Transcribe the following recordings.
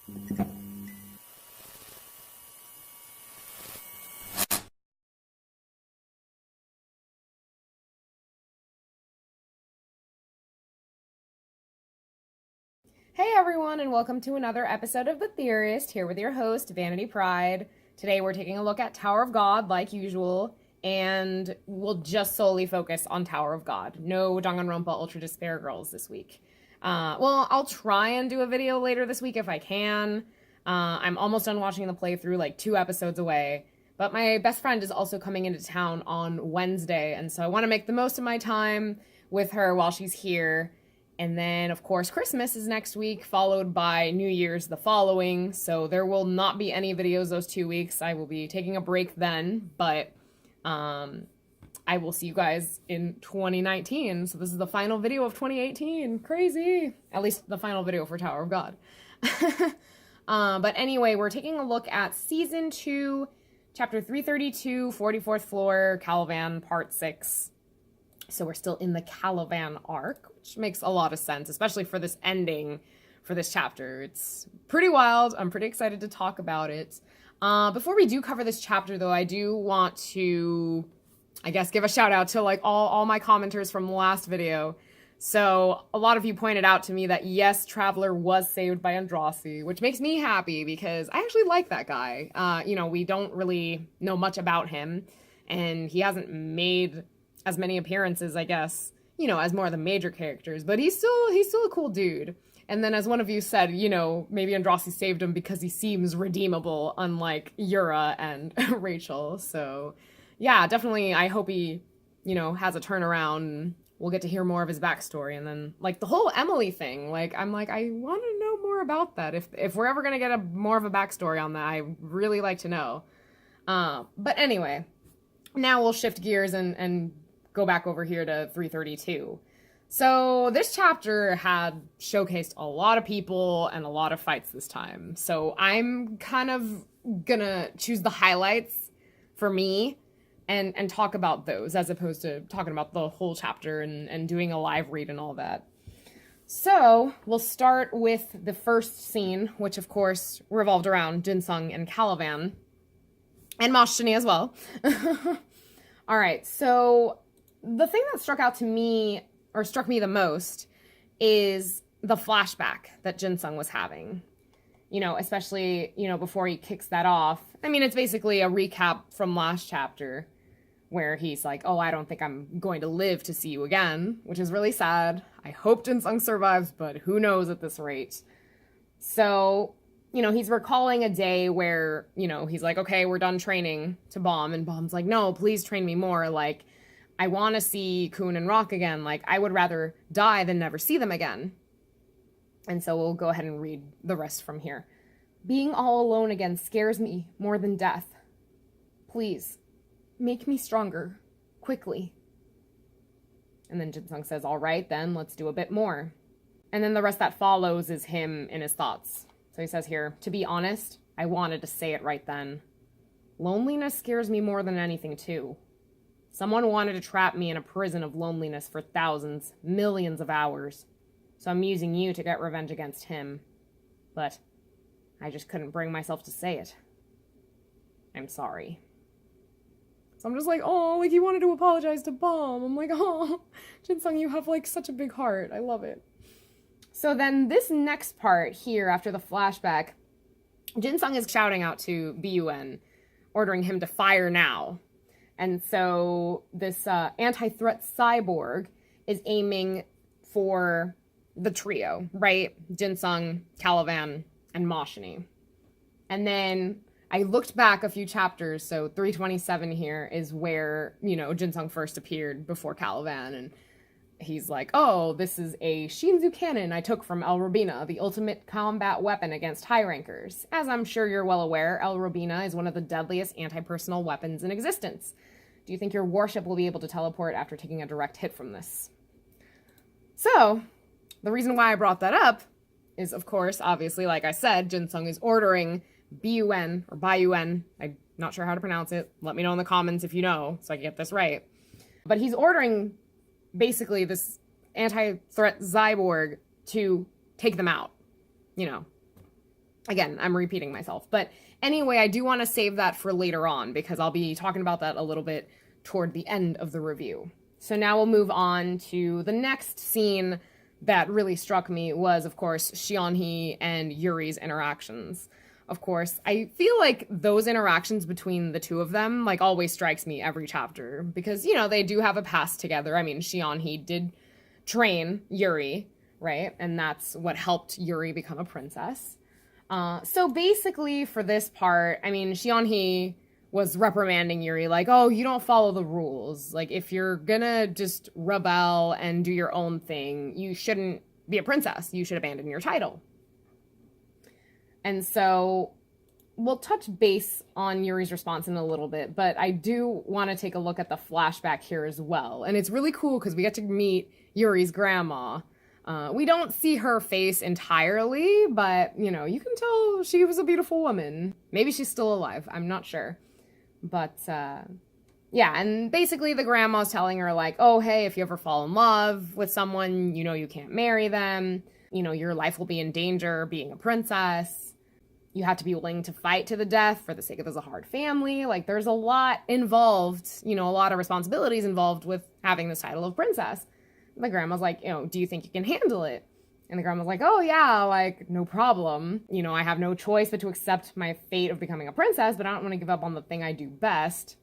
Hey everyone, and welcome to another episode of The Theorist, here with your host, Vanity Pride. Today we're taking a look at Tower of God, like usual, and we'll just solely focus on Tower of God. No Danganronpa Ultra Despair Girls this week. Well, I'll try and do a video later this week if I can. I'm almost done watching the playthrough, like 2 episodes away. But my best friend is also coming into town on Wednesday, and so I want to make the most of my time with her while she's here. And then, of course, Christmas is next week, followed by New Year's the following. So there will not be any videos those 2 weeks. I will be taking a break then, but I will see you guys in 2019. So this is the final video of 2018. Crazy. At least the final video for Tower of God. But anyway, we're taking a look at Season 2, Chapter 332, 44th Floor, Calavan, Part 6. So we're still in the Calavan arc, which makes a lot of sense, especially for this ending for this chapter. It's pretty wild. I'm pretty excited to talk about it. Before we do cover this chapter, though, I do want to, I guess, give a shout out to like all my commenters from the last video. So a lot of you pointed out to me that yes, Traveler was saved by Andrasi, which makes me happy because I actually like that guy. You know, we don't really know much about him, and he hasn't made as many appearances, I guess, you know, as more of the major characters, but he's still a cool dude. And then as one of you said, you know, maybe Andrasi saved him because he seems redeemable, unlike Yura and Rachel. So yeah, definitely, I hope he, you know, has a turnaround. We'll get to hear more of his backstory. And then, like, the whole Emily thing, like, I'm like, I want to know more about that. If we're ever going to get more of a backstory on that, I really like to know. But anyway, now we'll shift gears and go back over here to 332. So this chapter had showcased a lot of people and a lot of fights this time. So I'm kind of gonna choose the highlights for me and talk about those as opposed to talking about the whole chapter and doing a live read and all that. So we'll start with the first scene, which of course revolved around Jinsung and Calavan and Moshini as well. All right, so the thing that struck me the most is the flashback that Jinsung was having. You know, especially, you know, before he kicks that off. I mean, it's basically a recap from last chapter where he's like, oh, I don't think I'm going to live to see you again, which is really sad. I hope Jinsung survives, but who knows at this rate. So, you know, he's recalling a day where, you know, he's like, okay, we're done training to Bomb. And Bomb's like, no, please train me more. Like, I want to see Kun and Rock again. Like, I would rather die than never see them again. And so we'll go ahead and read the rest from here. Being all alone again scares me more than death. Please, make me stronger. Quickly. And then Jinsung says, all right, then let's do a bit more. And then the rest that follows is him in his thoughts. So he says here, to be honest, I wanted to say it right then. Loneliness scares me more than anything, too. Someone wanted to trap me in a prison of loneliness for thousands, millions of hours. So I'm using you to get revenge against him. But I just couldn't bring myself to say it. I'm sorry. So I'm just like, oh, like he wanted to apologize to Bomb. I'm like, oh, Jinsung, you have like such a big heart. I love it. So then this next part here, after the flashback, Jinsung is shouting out to BUN, ordering him to fire now. And so this anti-threat cyborg is aiming for the trio, right? Jinsung, Calavan, and Moshini. And then I looked back a few chapters, so 327 here is where, you know, Jinsung first appeared before Calavan, and he's like, oh, this is a Shinzu cannon I took from El Robina, the ultimate combat weapon against high rankers. As I'm sure you're well aware, El Robina is one of the deadliest anti-personal weapons in existence. Do you think your warship will be able to teleport after taking a direct hit from this? So, the reason why I brought that up is, of course, obviously, like I said, Jinsung is ordering BUN, or BUN, I'm not sure how to pronounce it. Let me know in the comments if you know, so I can get this right. But he's ordering, basically, this anti-threat cyborg to take them out. You know, Again, I'm repeating myself. But anyway, I do want to save that for later on because I'll be talking about that a little bit toward the end of the review. So now we'll move on to the next scene that really struck me was, of course, Xianhee and Yuri's interactions. Of course, I feel like those interactions between the two of them, like, always strikes me every chapter because, you know, they do have a past together. I mean, Xianhee did train Yuri, right? And that's what helped Yuri become a princess. So basically for this part, I mean, Xianhee was reprimanding Yuri, like, oh, you don't follow the rules. Like, if you're gonna just rebel and do your own thing, you shouldn't be a princess. You should abandon your title. And so we'll touch base on Yuri's response in a little bit, but I do want to take a look at the flashback here as well. And it's really cool because we get to meet Yuri's grandma. We don't see her face entirely, but, you know, you can tell she was a beautiful woman. Maybe she's still alive. I'm not sure. But, yeah, and basically the grandma's telling her, like, oh, hey, if you ever fall in love with someone, you know you can't marry them. You know, your life will be in danger being a princess. You have to be willing to fight to the death for the sake of this hard family. Like, there's a lot involved, you know, a lot of responsibilities involved with having this title of princess. The grandma's like, you know, do you think you can handle it? And the grandma's like, oh yeah, like, no problem. You know, I have no choice but to accept my fate of becoming a princess, but I don't want to give up on the thing I do best.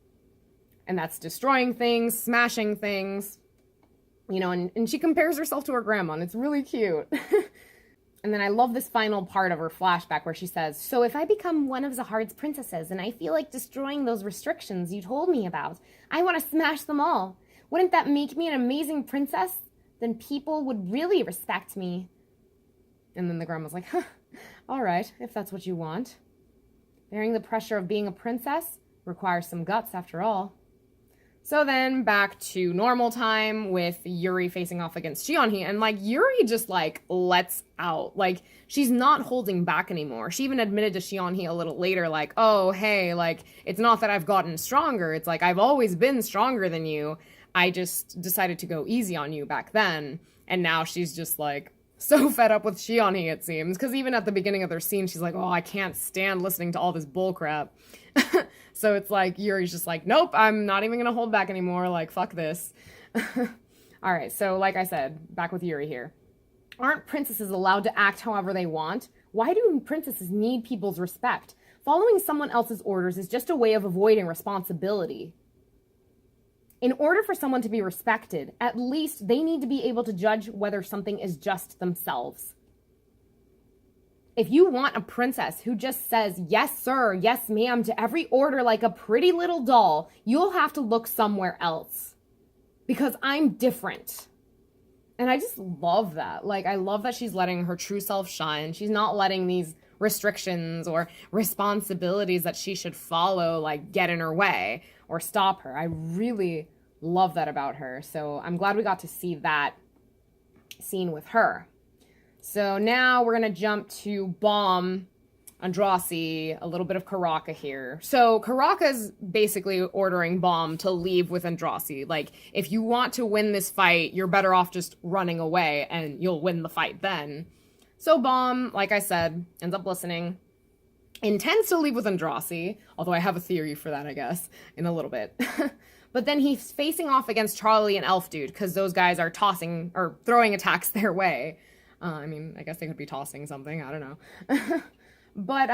And that's destroying things, smashing things. You know, and she compares herself to her grandma, and it's really cute. And then I love this final part of her flashback where she says, so if I become one of Zahard's princesses and I feel like destroying those restrictions you told me about, I want to smash them all. Wouldn't that make me an amazing princess? Then people would really respect me. And then the grandma's like, huh, all right, if that's what you want. Bearing the pressure of being a princess requires some guts after all. So then back to normal time with Yuri facing off against Xianhee, and like Yuri just like lets out. Like, she's not holding back anymore. She even admitted to Xianhee a little later, like, oh, hey, like, it's not that I've gotten stronger. It's like, I've always been stronger than you. I just decided to go easy on you back then. And now she's just like so fed up with Xianhee, it seems. Because even at the beginning of their scene, she's like, oh, I can't stand listening to all this bullcrap. So it's like, Yuri's just like, nope, I'm not even gonna hold back anymore, like, fuck this. Alright, so like I said, back with Yuri here. Aren't princesses allowed to act however they want? Why do princesses need people's respect? Following someone else's orders is just a way of avoiding responsibility. In order for someone to be respected, at least they need to be able to judge whether something is just themselves. If you want a princess who just says, yes, sir, yes, ma'am, to every order like a pretty little doll, you'll have to look somewhere else. Because I'm different. And I just love that. Like, I love that she's letting her true self shine. She's not letting these restrictions or responsibilities that she should follow, like, get in her way or stop her. I really love that about her. So I'm glad we got to see that scene with her. So now we're going to jump to Bomb, Andrasi, a little bit of Caraccah here. So Caraccah's basically ordering Bomb to leave with Andrasi. Like, if you want to win this fight, you're better off just running away and you'll win the fight then. So Bomb, like I said, ends up listening, intends to leave with Andrasi, although I have a theory for that, I guess, in a little bit. But then he's facing off against Charlie and Elf Dude because those guys are tossing or throwing attacks their way. I mean, I guess they could be tossing something. I don't know. But,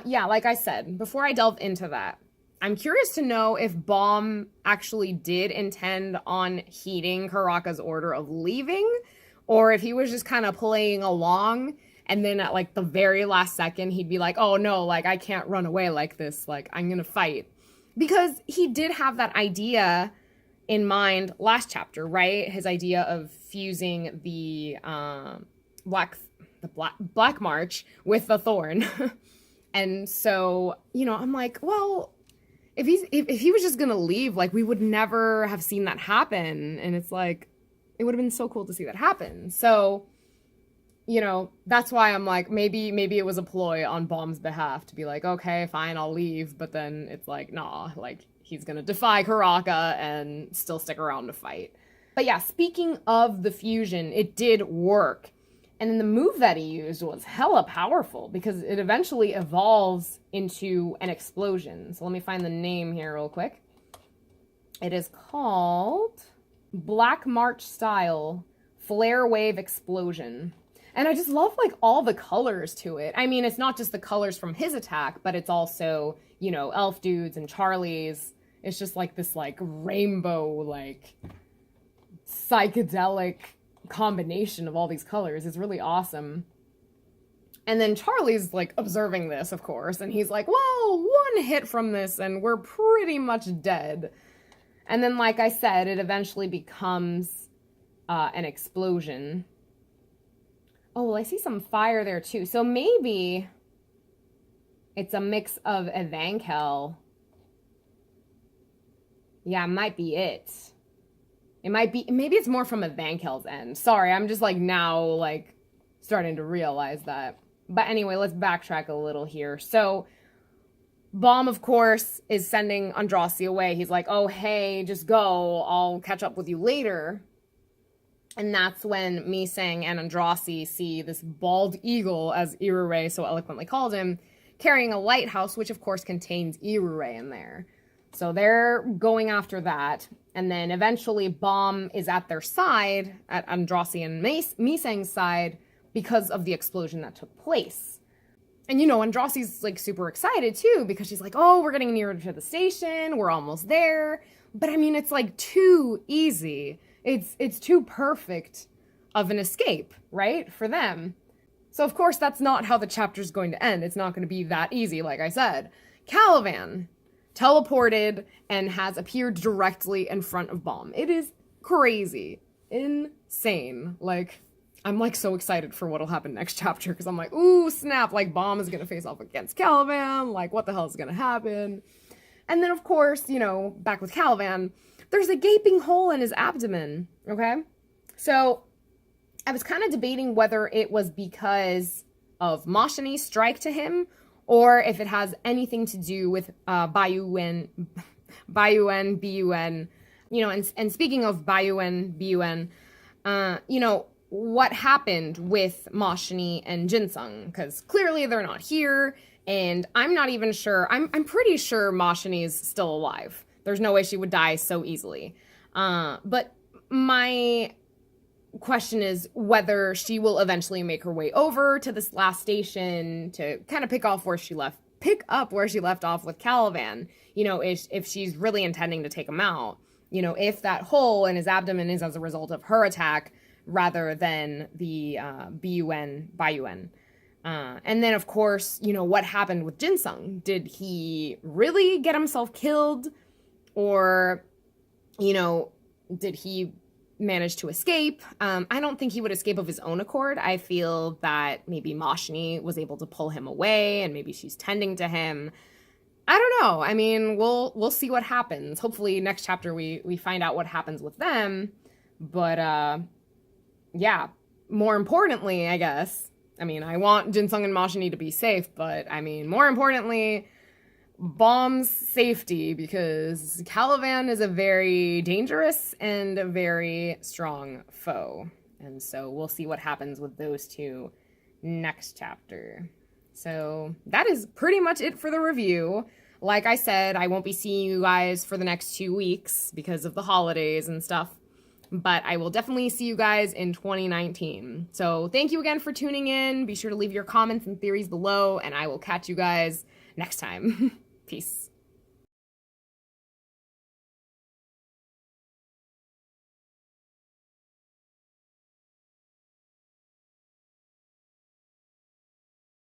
yeah, like I said, before I delve into that, I'm curious to know if Bomb actually did intend on heeding Caraccah's order of leaving, or if he was just kind of playing along, and then at, like, the very last second, he'd be like, oh, no, like, I can't run away like this. Like, I'm gonna fight. Because he did have that idea in mind last chapter, right? His idea of fusing the, Black March with the Thorn. And so, you know, I'm like, well, if he was just gonna leave, like, we would never have seen that happen. And it's like, it would have been so cool to see that happen. So, you know, that's why I'm like, maybe it was a ploy on Bomb's behalf to be like, okay, fine, I'll leave. But then it's like, nah, like, he's gonna defy Caraccah and still stick around to fight. But yeah, speaking of the fusion, it did work. And then the move that he used was hella powerful because it eventually evolves into an explosion. So let me find the name here real quick. It is called Black March Style Flare Wave Explosion. And I just love like all the colors to it. I mean, it's not just the colors from his attack, but it's also, you know, Elf Dude's and Charlie's. It's just like this like rainbow, like psychedelic combination of all these colors. Is really awesome. And then Charlie's like observing this, of course, and he's like, well, one hit from this and we're pretty much dead. And then, like I said, it eventually becomes an explosion. Oh, well, I see some fire there too. So maybe it's a mix of Evankel. Yeah, it might be it. It might be, maybe it's more from Evankel's end. Sorry, I'm just like now like starting to realize that. But anyway, let's backtrack a little here. So Baum, of course, is sending Andrasi away. He's like, oh, hey, just go. I'll catch up with you later. And that's when Misang and Andrasi see this bald eagle, as Irure so eloquently called him, carrying a lighthouse, which of course contains Irure in there. So they're going after that. And then eventually Baum is at their side, at Andrasi and Misang's side, because of the explosion that took place. And, you know, Andrasi's, like, super excited, too, because she's like, oh, we're getting nearer to the station. We're almost there. But, I mean, it's, like, too easy. It's too perfect of an escape, right, for them. So, of course, that's not how the chapter's going to end. It's not going to be that easy, like I said. Calivan teleported and has appeared directly in front of Baum. It is crazy. Insane. Like, I'm, like, so excited for what'll happen next chapter, because I'm like, ooh, snap, like, Baum is gonna face off against Calivan, like, what the hell is gonna happen? And then, of course, you know, back with Calivan, there's a gaping hole in his abdomen, okay? So, I was kind of debating whether it was because of Mashani's strike to him, or if it has anything to do with Bayuen, BUN, you know, and speaking of Bayuen, BUN, you know, what happened with Mashani and Jinsung, because clearly they're not here, and I'm not even sure, I'm pretty sure Mashani is still alive. There's no way she would die so easily. But my question is whether she will eventually make her way over to this last station to kind of pick up where she left off with Calivan, you know, if she's really intending to take him out, you know, if that hole in his abdomen is as a result of her attack, rather than the Bayuen. And then, of course, you know, what happened with Jinsung? Did he really get himself killed? Or, you know, did he manage to escape? I don't think he would escape of his own accord. I feel that maybe Mashani was able to pull him away, and maybe she's tending to him. I don't know. I mean, we'll see what happens. Hopefully next chapter we find out what happens with them. But, yeah, more importantly, I guess, I mean, I want Jinsung and Mashani to be safe, but, I mean, more importantly, Baum's safety, because Calivan is a very dangerous and a very strong foe. And so we'll see what happens with those two next chapter. So that is pretty much it for the review. Like I said, I won't be seeing you guys for the next 2 weeks because of the holidays and stuff. But I will definitely see you guys in 2019. So thank you again for tuning in. Be sure to leave your comments and theories below, and I will catch you guys next time. Peace.